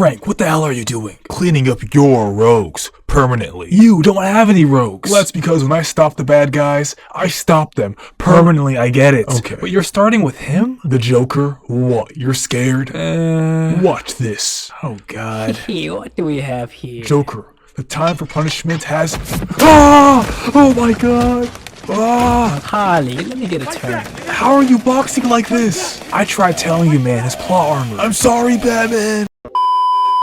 Frank, what the hell are you doing? Cleaning up your rogues permanently. You don't have any rogues. Well, that's because when I stop the bad guys, I stop them Permanently, I get it. Okay. But you're starting with him? The Joker? What? You're scared? Watch this. Oh god. What do we have here? Joker, the time for punishment has... Ah! Oh my god. Ah! Harley, let me get a turn. How are you boxing like this? I tried telling you, man, his plot armor. I'm sorry, Batman.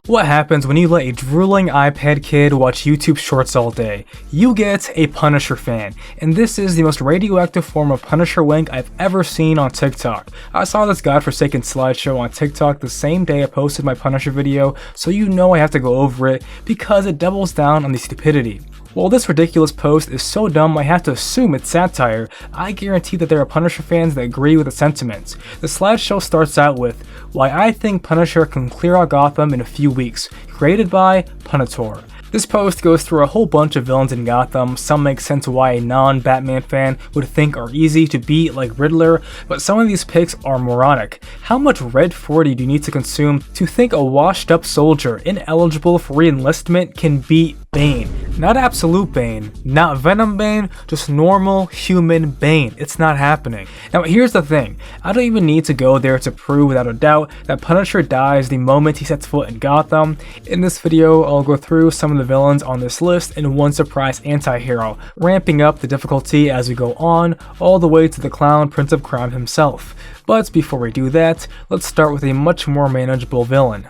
What happens when you let a drooling iPad kid watch YouTube shorts all day? You get a Punisher fan, and this is the most radioactive form of Punisher wink I've ever seen on TikTok. I saw this godforsaken slideshow on TikTok the same day I posted my Punisher video, so you know I have to go over it because it doubles down on the stupidity. While this ridiculous post is so dumb I have to assume it's satire, I guarantee that there are Punisher fans that agree with the sentiments. The slideshow starts out with, "Why I think Punisher can clear out Gotham in a few weeks, created by Punisher." This post goes through a whole bunch of villains in Gotham. Some make sense why a non-Batman fan would think are easy to beat, like Riddler, but some of these picks are moronic. How much Red 40 do you need to consume to think a washed up soldier ineligible for re-enlistment can beat Bane? Not absolute Bane, not Venom Bane, just normal human Bane. It's not happening. Now here's the thing, I don't even need to go there to prove without a doubt that Punisher dies the moment he sets foot in Gotham. In this video, I'll go through some of the villains on this list and one surprise anti-hero, ramping up the difficulty as we go on, all the way to the clown Prince of Crime himself. But before we do that, let's start with a much more manageable villain.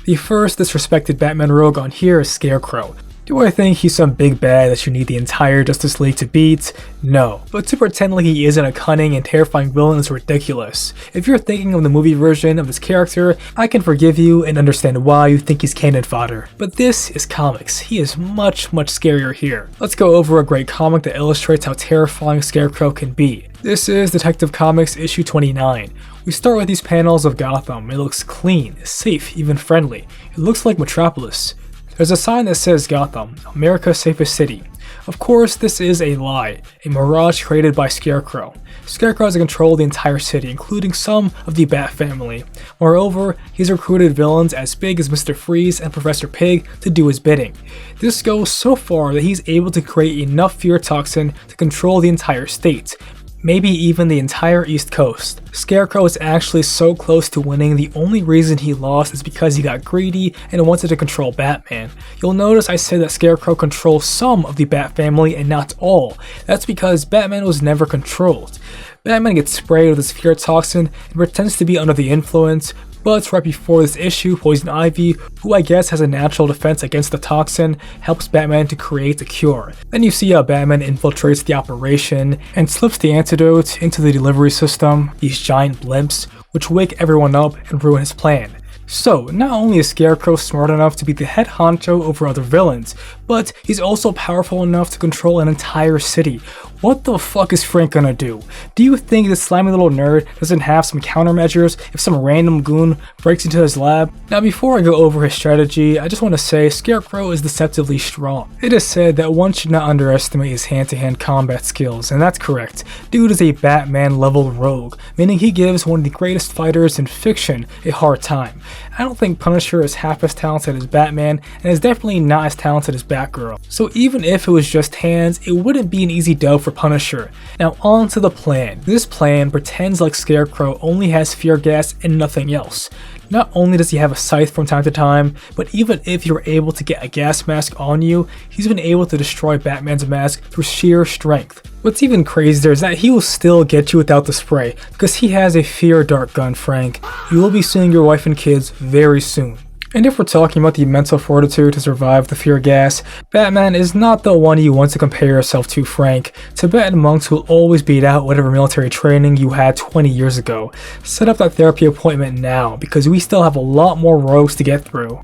The first disrespected Batman rogue on here is Scarecrow. Do I think he's some big bad that you need the entire Justice League to beat? No. But to pretend like he isn't a cunning and terrifying villain is ridiculous. If you're thinking of the movie version of this character, I can forgive you and understand why you think he's cannon fodder. But this is comics. He is much scarier here. Let's go over a great comic that illustrates how terrifying Scarecrow can be. This is Detective Comics issue 29. We start with these panels of Gotham. It looks clean, safe, even friendly. It looks like Metropolis. There's a sign that says Gotham, America's safest city. Of course, this is a lie, a mirage created by Scarecrow. Scarecrow has controlled the entire city, including some of the Bat family. Moreover, he's recruited villains as big as Mr. Freeze and Professor Pig to do his bidding. This goes so far that he's able to create enough fear toxin to control the entire state. Maybe even the entire East Coast. Scarecrow is actually so close to winning, the only reason he lost is because he got greedy and wanted to control Batman. You'll notice I said that Scarecrow controls some of the Bat family and not all. That's because Batman was never controlled. Batman gets sprayed with his fear toxin and pretends to be under the influence, but right before this issue, Poison Ivy, who I guess has a natural defense against the toxin, helps Batman to create a cure. Then you see how Batman infiltrates the operation and slips the antidote into the delivery system, these giant blimps, which wake everyone up and ruin his plan. So, not only is Scarecrow smart enough to be the head honcho over other villains, but he's also powerful enough to control an entire city. What the fuck is Frank gonna do? Do you think this slimy little nerd doesn't have some countermeasures if some random goon breaks into his lab? Now before I go over his strategy, I just want to say Scarecrow is deceptively strong. It is said that one should not underestimate his hand-to-hand combat skills, and that's correct. Dude is a Batman level rogue, meaning he gives one of the greatest fighters in fiction a hard time. I don't think Punisher is half as talented as Batman, and is definitely not as talented as Batgirl. So even if it was just hands, it wouldn't be an easy dub for Punisher. Now on to the plan. This plan pretends like Scarecrow only has fear gas and nothing else. Not only does he have a scythe from time to time, but even if you're able to get a gas mask on you, he's been able to destroy Batman's mask through sheer strength. What's even crazier is that he will still get you without the spray, because he has a fear dart gun, Frank. You will be seeing your wife and kids very soon. And if we're talking about the mental fortitude to survive the fear gas, Batman is not the one you want to compare yourself to, Frank. Tibetan monks will always beat out whatever military training you had 20 years ago. Set up that therapy appointment now, because we still have a lot more rogues to get through.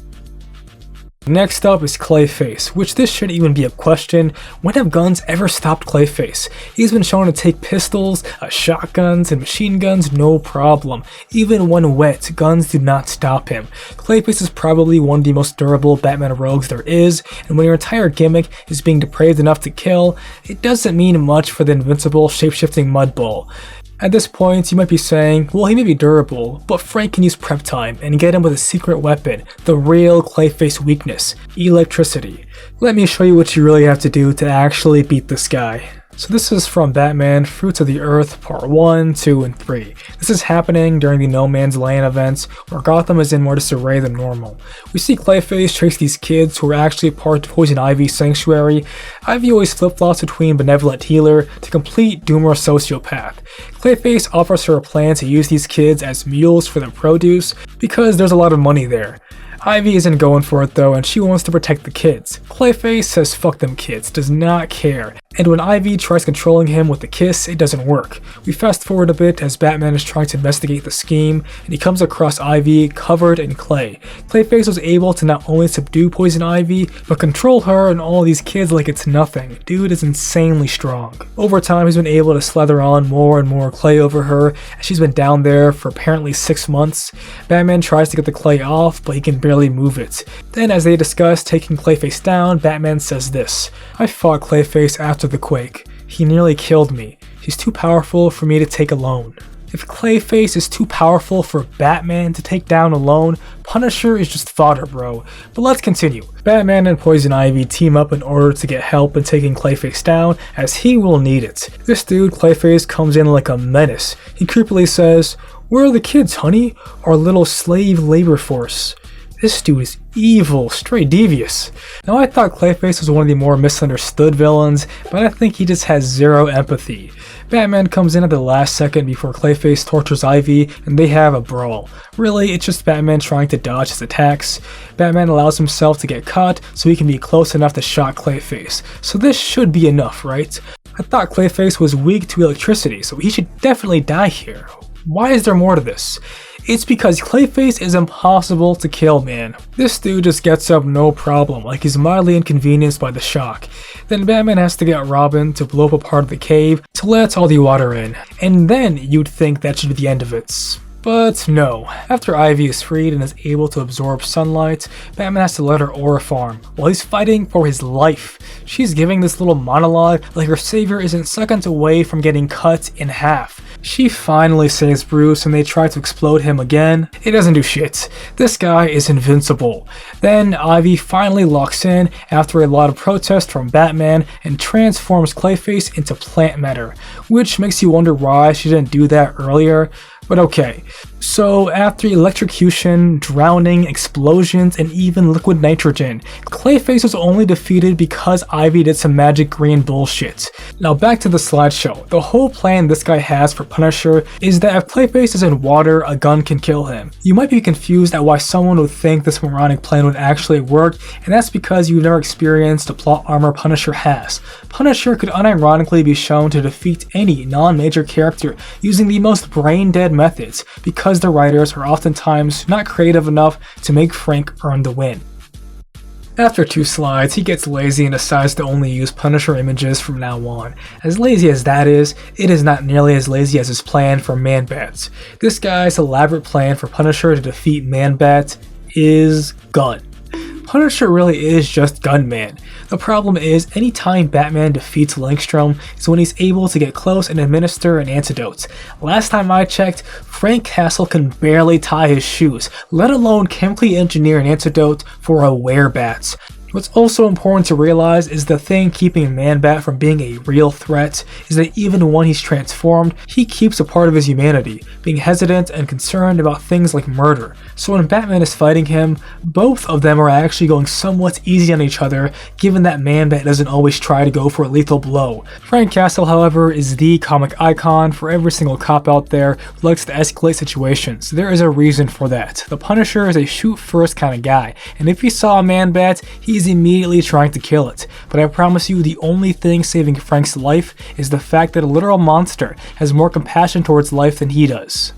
Next up is Clayface, which this shouldn't even be a question. When have guns ever stopped Clayface? He's been shown to take pistols, shotguns, and machine guns no problem. Even when wet, guns do not stop him. Clayface is probably one of the most durable Batman rogues there is, and when your entire gimmick is being depraved enough to kill, it doesn't mean much for the invincible shape-shifting mudball. At this point, you might be saying, well, he may be durable, but Frank can use prep time and get him with a secret weapon, the real Clayface weakness, electricity. Let me show you what you really have to do to actually beat this guy. So this is from Batman Fruits of the Earth Part 1, 2, and 3. This is happening during the No Man's Land events where Gotham is in more disarray than normal. We see Clayface chase these kids who are actually part of Poison Ivy's sanctuary. Ivy always flip-flops between benevolent healer to complete doomer sociopath. Clayface offers her a plan to use these kids as mules for their produce because there's a lot of money there. Ivy isn't going for it though, and she wants to protect the kids. Clayface says fuck them kids, does not care. And when Ivy tries controlling him with the kiss, it doesn't work. We fast forward a bit as Batman is trying to investigate the scheme, and he comes across Ivy covered in clay. Clayface was able to not only subdue Poison Ivy, but control her and all these kids like it's nothing. Dude is insanely strong. Over time, he's been able to slather on more and more clay over her, as she's been down there for apparently 6 months. Batman tries to get the clay off, but he can barely move it. Then as they discuss taking Clayface down, Batman says this: "I fought Clayface after the quake. He nearly killed me. He's too powerful for me to take alone." If Clayface is too powerful for Batman to take down alone, Punisher is just fodder, bro. But let's continue. Batman and Poison Ivy team up in order to get help in taking Clayface down, as he will need it. This dude, Clayface, comes in like a menace. He creepily says, "Where are the kids, honey? Our little slave labor force." This dude is evil, straight devious. Now I thought Clayface was one of the more misunderstood villains, but I think he just has zero empathy. Batman comes in at the last second before Clayface tortures Ivy, and they have a brawl. Really, it's just Batman trying to dodge his attacks. Batman allows himself to get caught so he can be close enough to shock Clayface. So this should be enough, right? I thought Clayface was weak to electricity, so he should definitely die here. Why is there more to this? It's because Clayface is impossible to kill, man. This dude just gets up no problem, like he's mildly inconvenienced by the shock. Then Batman has to get Robin to blow up a part of the cave to let all the water in. And then you'd think that should be the end of it. But no. After Ivy is freed and is able to absorb sunlight, Batman has to let her aura farm while he's fighting for his life. She's giving this little monologue like her savior isn't seconds away from getting cut in half. She finally saves Bruce and they try to explode him again. It doesn't do shit. This guy is invincible. Then Ivy finally locks in after a lot of protest from Batman and transforms Clayface into plant matter, which makes you wonder why she didn't do that earlier. But okay, so after electrocution, drowning, explosions, and even liquid nitrogen, Clayface was only defeated because Ivy did some magic green bullshit. Now back to the slideshow. The whole plan this guy has for Punisher is that if Clayface is in water, a gun can kill him. You might be confused at why someone would think this moronic plan would actually work, and that's because you've never experienced the plot armor Punisher has. Punisher could unironically be shown to defeat any non-major character using the most brain-dead methods, because the writers are oftentimes not creative enough to make Frank earn the win. After 2 slides, he gets lazy and decides to only use Punisher images from now on. As lazy as that is, it is not nearly as lazy as his plan for Man-Bat. This guy's elaborate plan for Punisher to defeat Man-Bat is gun. Punisher really is just Gunman. The problem is, anytime Batman defeats Langstrom is when he's able to get close and administer an antidote. Last time I checked, Frank Castle can barely tie his shoes, let alone chemically engineer an antidote for a werebat. What's also important to realize is the thing keeping Man-Bat from being a real threat is that even when he's transformed, he keeps a part of his humanity, being hesitant and concerned about things like murder. So when Batman is fighting him, both of them are actually going somewhat easy on each other, given that Man-Bat doesn't always try to go for a lethal blow. Frank Castle, however, is the comic icon for every single cop out there who likes to escalate situations. There is a reason for that. The Punisher is a shoot-first kind of guy, and if he saw a Man-Bat, he's immediately trying to kill it. But I promise you, the only thing saving Frank's life is the fact that a literal monster has more compassion towards life than he does.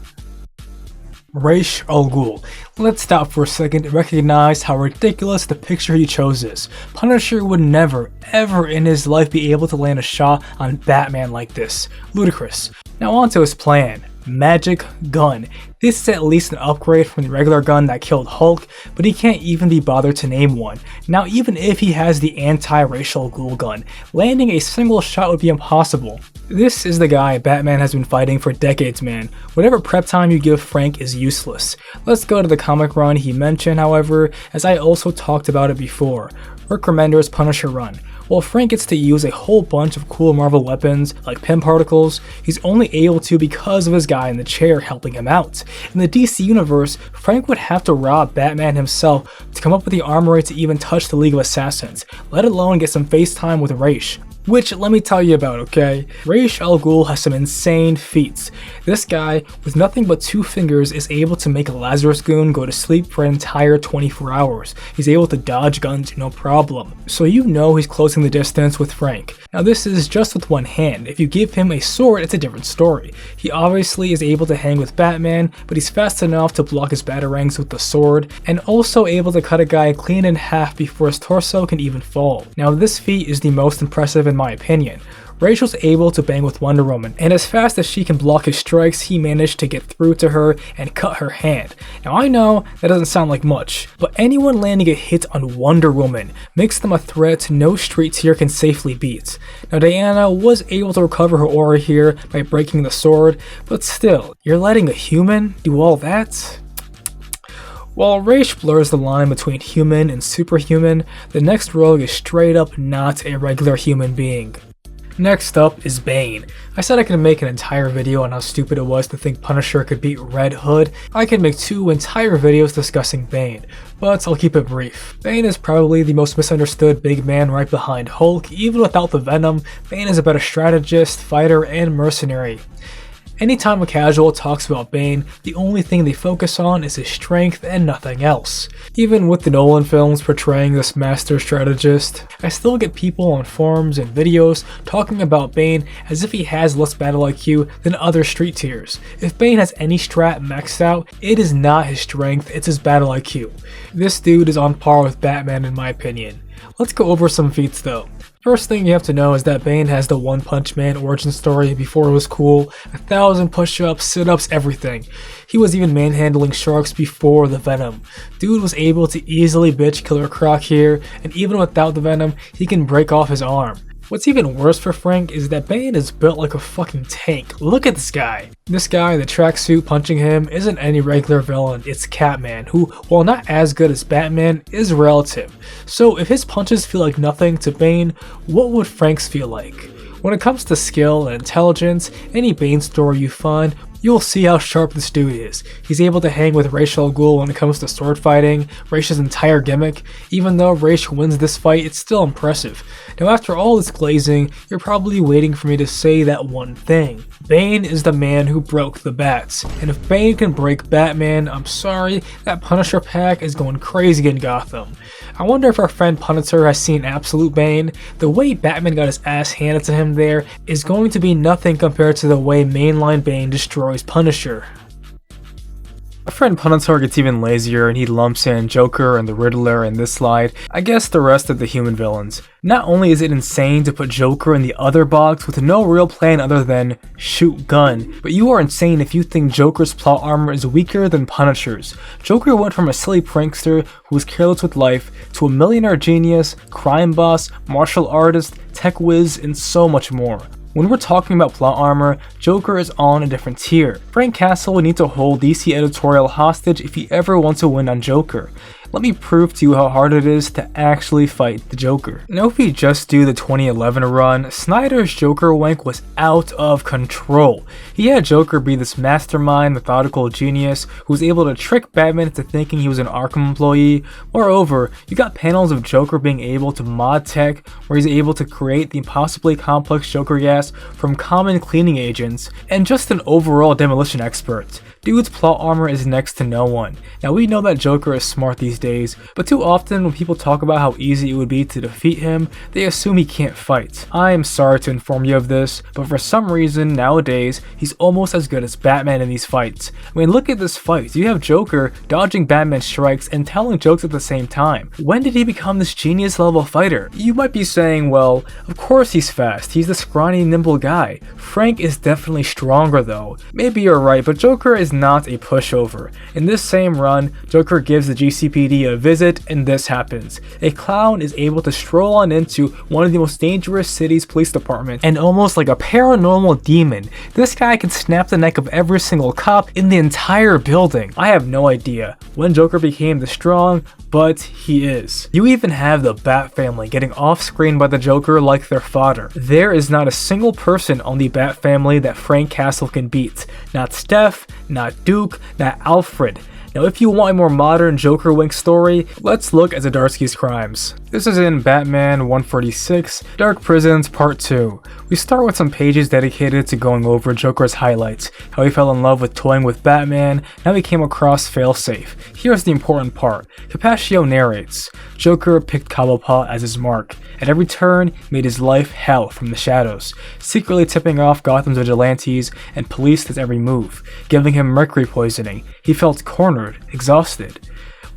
Ra's al Ghul. Let's stop for a second and recognize how ridiculous the picture he chose is. Punisher would never, ever in his life be able to land a shot on Batman like this. Ludicrous. Now on to his plan. Magic gun. This is at least an upgrade from the regular gun that killed Hulk, but he can't even be bothered to name one. Now even if he has the anti-Ra's al Ghul gun, landing a single shot would be impossible. This is the guy Batman has been fighting for decades, man. Whatever prep time you give Frank is useless. Let's go to the comic run he mentioned, however, as I also talked about it before. Rick Remender's Punisher run. While Frank gets to use a whole bunch of cool Marvel weapons like pin particles, he's only able to because of his guy in the chair helping him out. In the DC universe, Frank would have to rob Batman himself to come up with the armory to even touch the League of Assassins, let alone get some face time with Ra's. Which, let me tell you about, okay? Ra's al Ghul has some insane feats. This guy, with nothing but 2 fingers, is able to make a Lazarus goon go to sleep for an entire 24 hours. He's able to dodge guns no problem. So you know he's closing the distance with Frank. Now this is just with one hand. If you give him a sword, it's a different story. He obviously is able to hang with Batman, but he's fast enough to block his batarangs with the sword, and also able to cut a guy clean in half before his torso can even fall. Now this feat is the most impressive in my opinion. Rachel's able to bang with Wonder Woman, and as fast as she can block his strikes, he managed to get through to her and cut her hand. Now I know that doesn't sound like much, but anyone landing a hit on Wonder Woman makes them a threat no street tier can safely beat. Now Diana was able to recover her aura here by breaking the sword, but still, you're letting a human do all that? While Ra's blurs the line between human and superhuman, the next rogue is straight up not a regular human being. Next up is Bane. I said I could make an entire video on how stupid it was to think Punisher could beat Red Hood. I could make 2 entire videos discussing Bane, but I'll keep it brief. Bane is probably the most misunderstood big man right behind Hulk. Even without the Venom, Bane is a better strategist, fighter, and mercenary. Anytime a casual talks about Bane, the only thing they focus on is his strength and nothing else. Even with the Nolan films portraying this master strategist, I still get people on forums and videos talking about Bane as if he has less battle IQ than other street tiers. If Bane has any strat maxed out, it is not his strength, it's his battle IQ. This dude is on par with Batman in my opinion. Let's go over some feats though. First thing you have to know is that Bane has the One Punch Man origin story before it was cool, 1,000 push-ups, sit-ups, everything. He was even manhandling sharks before the Venom. Dude was able to easily bitch Killer Croc here, and even without the Venom, he can break off his arm. What's even worse for Frank is that Bane is built like a fucking tank. Look at this guy. This guy in the tracksuit punching him isn't any regular villain, it's Catman, who, while not as good as Batman, is relative. So if his punches feel like nothing to Bane, what would Frank's feel like? When it comes to skill and intelligence, any Bane story you find, you'll see how sharp this dude is. He's able to hang with Ra's al Ghul when it comes to sword fighting, Ra's entire gimmick. Even though Ra's wins this fight, it's still impressive. Now after all this glazing, you're probably waiting for me to say that one thing. Bane is the man who broke the bats, and if Bane can break Batman, I'm sorry, that Punisher pack is going crazy in Gotham. I wonder if our friend Punisher has seen absolute Bane. The way Batman got his ass handed to him there is going to be nothing compared to the way mainline Bane destroys Punisher. My friend Punisher gets even lazier and he lumps in Joker and the Riddler in this slide, I guess the rest of the human villains. Not only is it insane to put Joker in the other box with no real plan other than shoot gun, but you are insane if you think Joker's plot armor is weaker than Punisher's. Joker went from a silly prankster who was careless with life to a millionaire genius, crime boss, martial artist, tech whiz, and so much more. When we're talking about plot armor, Joker is on a different tier. Frank Castle would need to hold DC editorial hostage if he ever wants to win on Joker. Let me prove to you how hard it is to actually fight the Joker. Now if we just do the 2011 run, Snyder's Joker wank was out of control. He had Joker be this mastermind, methodical genius who was able to trick Batman into thinking he was an Arkham employee. Moreover, you got panels of Joker being able to mod tech where he's able to create the impossibly complex Joker gas from common cleaning agents, and just an overall demolition expert. Dude's plot armor is next to no one. Now we know that Joker is smart these days, but too often when people talk about how easy it would be to defeat him, they assume he can't fight. I am sorry to inform you of this, but for some reason nowadays, he's almost as good as Batman in these fights. I mean, look at this fight. You have Joker dodging Batman's strikes and telling jokes at the same time. When did he become this genius level fighter? You might be saying, well, of course he's fast, he's the scrawny nimble guy. Frank is definitely stronger though. Maybe you're right, but Joker is not a pushover. In this same run, Joker gives the GCPD a visit and this happens. A clown is able to stroll on into one of the most dangerous city's police departments, and almost like a paranormal demon, this guy can snap the neck of every single cop in the entire building. I have no idea when Joker became this strong, but he is. You even have the Bat family getting off screen by the Joker like their fodder. There is not a single person on the Bat family that Frank Castle can beat. Not Steph, not Duke, not Alfred. Now if you want a more modern Joker Wink story, let's look at Zdarsky's crimes. This is in Batman 146, Dark Prisons Part 2. We start with some pages dedicated to going over Joker's highlights, how he fell in love with toying with Batman, how he came across Failsafe. Here's the important part. Capaccio narrates, Joker picked Cobblepot as his mark. At every turn, made his life hell from the shadows, secretly tipping off Gotham's vigilantes and policed his every move, giving him mercury poisoning. He felt cornered, exhausted.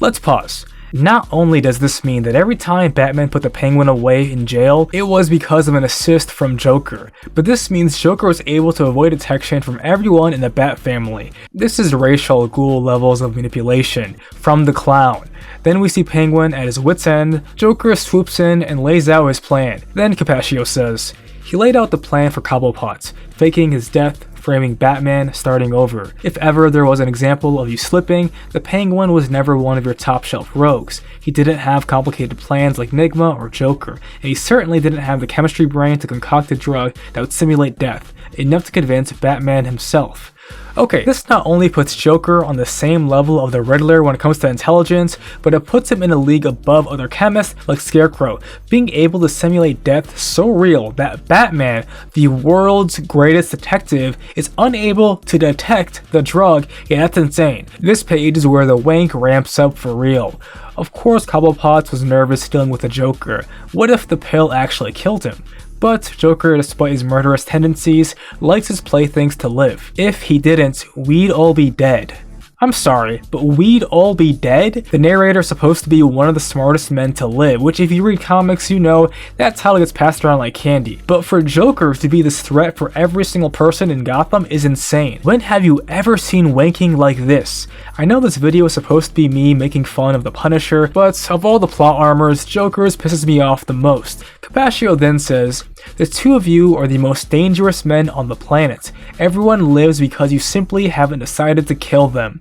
Let's pause. Not only does this mean that every time Batman put the Penguin away in jail, it was because of an assist from Joker, but this means Joker was able to avoid detection from everyone in the Bat family. This is racial Ghul levels of manipulation from the clown. Then we see Penguin at his wit's end. Joker swoops in and lays out his plan. Then Capaccio says, he laid out the plan for Cobblepot, faking his death, framing Batman starting over. If ever there was an example of you slipping, the Penguin was never one of your top shelf rogues. He didn't have complicated plans like Nigma or Joker, and he certainly didn't have the chemistry brain to concoct a drug that would simulate death, enough to convince Batman himself. Okay, this not only puts Joker on the same level of the Riddler when it comes to intelligence, but it puts him in a league above other chemists like Scarecrow, being able to simulate death so real that Batman, the world's greatest detective, is unable to detect the drug. Yeah, that's insane. This page is where the wank ramps up for real. Of course, Cobblepot was nervous dealing with the Joker. What if the pill actually killed him? But Joker, despite his murderous tendencies, likes his playthings to live. If he didn't, we'd all be dead. I'm sorry, but we'd all be dead? The narrator is supposed to be one of the smartest men to live, which if you read comics you know, that title gets passed around like candy. But for Joker to be this threat for every single person in Gotham is insane. When have you ever seen wanking like this? I know this video is supposed to be me making fun of the Punisher, but of all the plot armors, Joker's pisses me off the most. Capaccio then says, the two of you are the most dangerous men on the planet. Everyone lives because you simply haven't decided to kill them.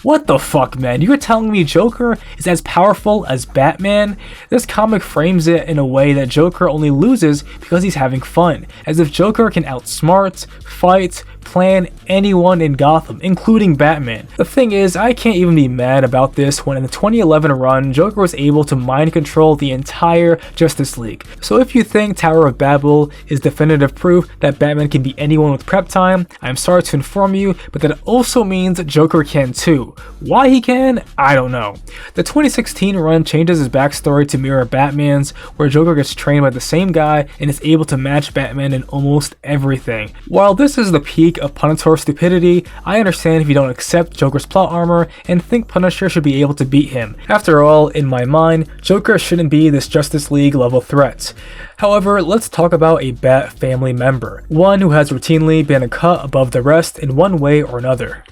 What the fuck, man? You're telling me Joker is as powerful as Batman? This comic frames it in a way that Joker only loses because he's having fun, as if Joker can outsmart, fight, plan anyone in Gotham, including Batman. The thing is, I can't even be mad about this when in the 2011 run, Joker was able to mind control the entire Justice League. So if you think Tower of Babel is definitive proof that Batman can beat anyone with prep time, I'm sorry to inform you, but that also means Joker can too. Why he can? I don't know. The 2016 run changes his backstory to mirror Batman's, where Joker gets trained by the same guy and is able to match Batman in almost everything. While this is the peak of Punisher stupidity, I understand if you don't accept Joker's plot armor and think Punisher should be able to beat him. After all, in my mind, Joker shouldn't be this Justice League level threat. However, let's talk about a Bat family member, one who has routinely been a cut above the rest in one way or another.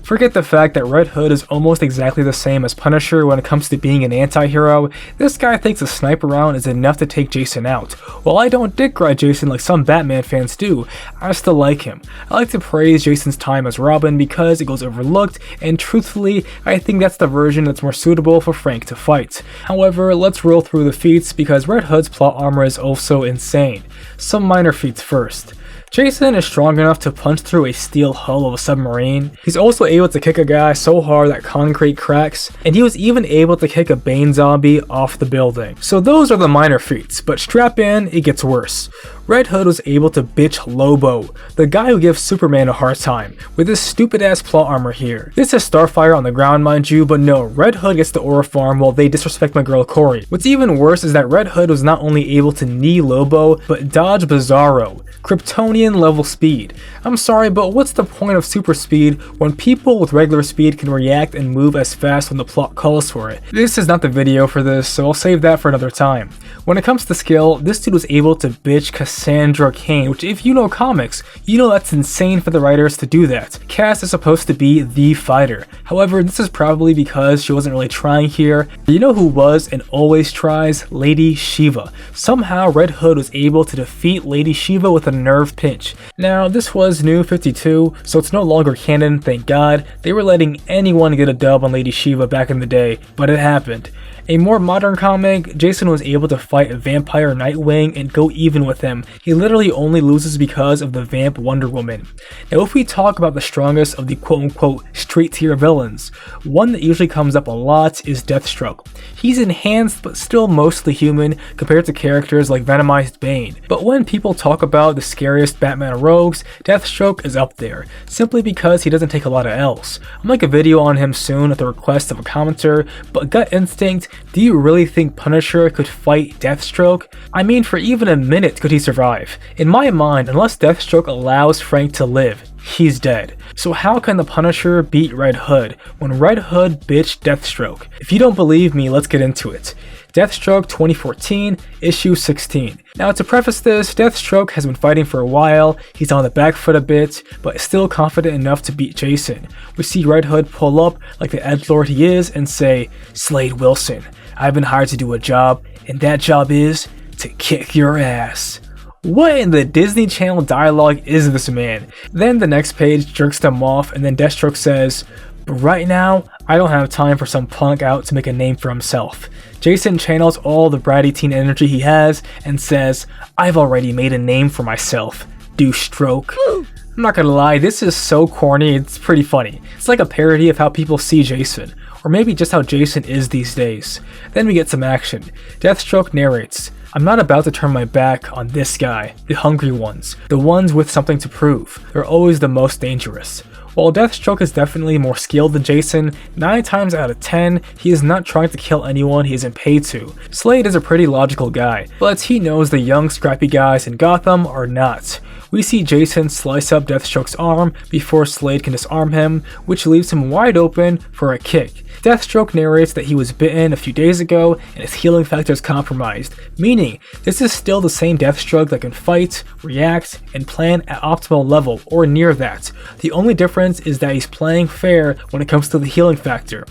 Forget the fact that Red Hood is almost exactly the same as Punisher when it comes to being an anti-hero. This guy thinks a sniper round is enough to take Jason out. While I don't dick ride Jason like some Batman fans do, I still like him. I like to praise Jason's time as Robin because it goes overlooked, and truthfully, I think that's the version that's more suitable for Frank to fight. However, let's roll through the feats because Red Hood's plot armor is also insane. Some minor feats first. Jason is strong enough to punch through a steel hull of a submarine. He's also able to kick a guy so hard that concrete cracks, and he was even able to kick a Bane zombie off the building. So those are the minor feats, but strap in, it gets worse. Red Hood was able to bitch Lobo, the guy who gives Superman a hard time, with this stupid ass plot armor here. This is Starfire on the ground mind you, but no, Red Hood gets the aura farm while they disrespect my girl Corey. What's even worse is that Red Hood was not only able to knee Lobo, but dodge Bizarro, Kryptonian level speed. I'm sorry, but what's the point of super speed when people with regular speed can react and move as fast when the plot calls for it? This is not the video for this, so I'll save that for another time. When it comes to skill, this dude was able to bitch Sandra Kane, which if you know comics, you know that's insane for the writers to do that. Cass is supposed to be the fighter. However, this is probably because she wasn't really trying here. You know who was and always tries? Lady Shiva. Somehow Red Hood was able to defeat Lady Shiva with a nerve pinch. Now, this was New 52, so it's no longer canon, thank God. They were letting anyone get a dub on Lady Shiva back in the day, but it happened. A more modern comic, Jason was able to fight a vampire Nightwing and go even with him. He literally only loses because of the vamp Wonder Woman. Now if we talk about the strongest of the quote-unquote street tier villains, one that usually comes up a lot is Deathstroke. He's enhanced but still mostly human compared to characters like Venomized Bane. But when people talk about the scariest Batman rogues, Deathstroke is up there, simply because he doesn't take a lot of L's. I'll make a video on him soon at the request of a commenter, but gut instinct, do you really think Punisher could fight Deathstroke? I mean, for even a minute could he survive? In my mind, unless Deathstroke allows Frank to live, he's dead. So how can the Punisher beat Red Hood when Red Hood bitched Deathstroke? If you don't believe me, let's get into it. Deathstroke 2014, issue 16. Now to preface this, Deathstroke has been fighting for a while, he's on the back foot a bit, but is still confident enough to beat Jason. We see Red Hood pull up like the edgelord he is and say, "Slade Wilson, I've been hired to do a job, and that job is to kick your ass." What in the Disney Channel dialogue is this man? Then the next page jerks them off and then Deathstroke says, "But right now, I don't have time for some punk out to make a name for himself." Jason channels all the bratty teen energy he has and says, "I've already made a name for myself, douche-stroke." I'm not gonna lie, this is so corny, it's pretty funny. It's like a parody of how people see Jason, or maybe just how Jason is these days. Then we get some action. Deathstroke narrates, "I'm not about to turn my back on this guy, the hungry ones, the ones with something to prove. They're always the most dangerous." While Deathstroke is definitely more skilled than Jason, 9 times out of 10, he is not trying to kill anyone he isn't paid to. Slade is a pretty logical guy, but he knows the young scrappy guys in Gotham are not. We see Jason slice up Deathstroke's arm before Slade can disarm him, which leaves him wide open for a kick. Deathstroke narrates that he was bitten a few days ago and his healing factor is compromised, meaning this is still the same Deathstroke that can fight, react, and plan at optimal level or near that. The only difference is that he's playing fair when it comes to the healing factor.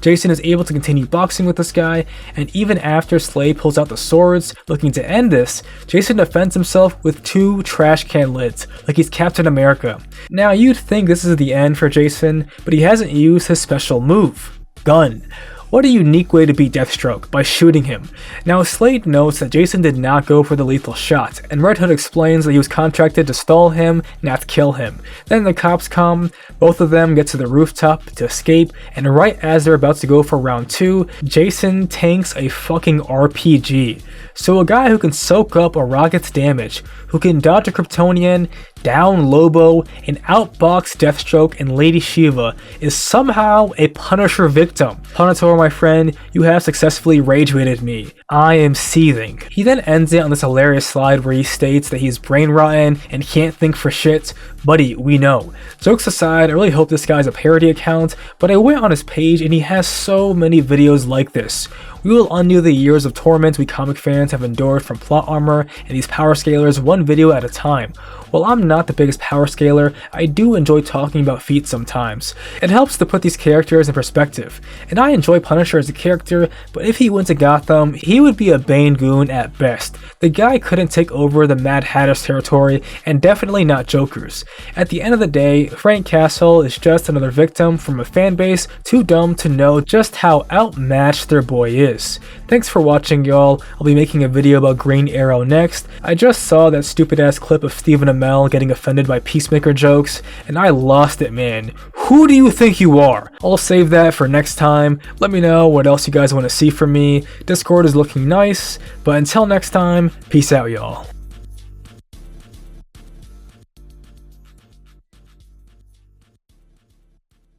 Jason is able to continue boxing with this guy, and even after Slade pulls out the swords, looking to end this, Jason defends himself with 2 trash can lids, like he's Captain America. Now you'd think this is the end for Jason, but he hasn't used his special move, gun. What a unique way to beat Deathstroke, by shooting him. Now Slade notes that Jason did not go for the lethal shot, and Red Hood explains that he was contracted to stall him, not kill him. Then the cops come, both of them get to the rooftop to escape, and right as they're about to go for round 2, Jason tanks a fucking RPG. So a guy who can soak up a rocket's damage, who can dodge a Kryptonian, down Lobo, and outbox Deathstroke and Lady Shiva is somehow a Punisher victim. Punisher, my friend, you have successfully rage-baited me. I am seething. He then ends it on this hilarious slide where he states that he's brain rotten and can't think for shit. Buddy, we know. Jokes aside, I really hope this guy's a parody account, but I went on his page and he has so many videos like this. We will undo the years of torment we comic fans have endured from plot armor and these power scalers one video at a time. While I'm not the biggest power scaler, I do enjoy talking about feats sometimes. It helps to put these characters in perspective. And I enjoy Punisher as a character, but if he went to Gotham, he would be a Bane goon at best. The guy couldn't take over the Mad Hatter's territory, and definitely not Joker's. At the end of the day, Frank Castle is just another victim from a fanbase too dumb to know just how outmatched their boy is. Thanks for watching, y'all. I'll be making a video about Green Arrow next. I just saw that stupid ass clip of Stephen Amell getting offended by Peacemaker jokes, and I lost it, man. Who do you think you are? I'll save that for next time. Let me know what else you guys want to see from me. Discord is looking nice, but until next time, peace out, y'all.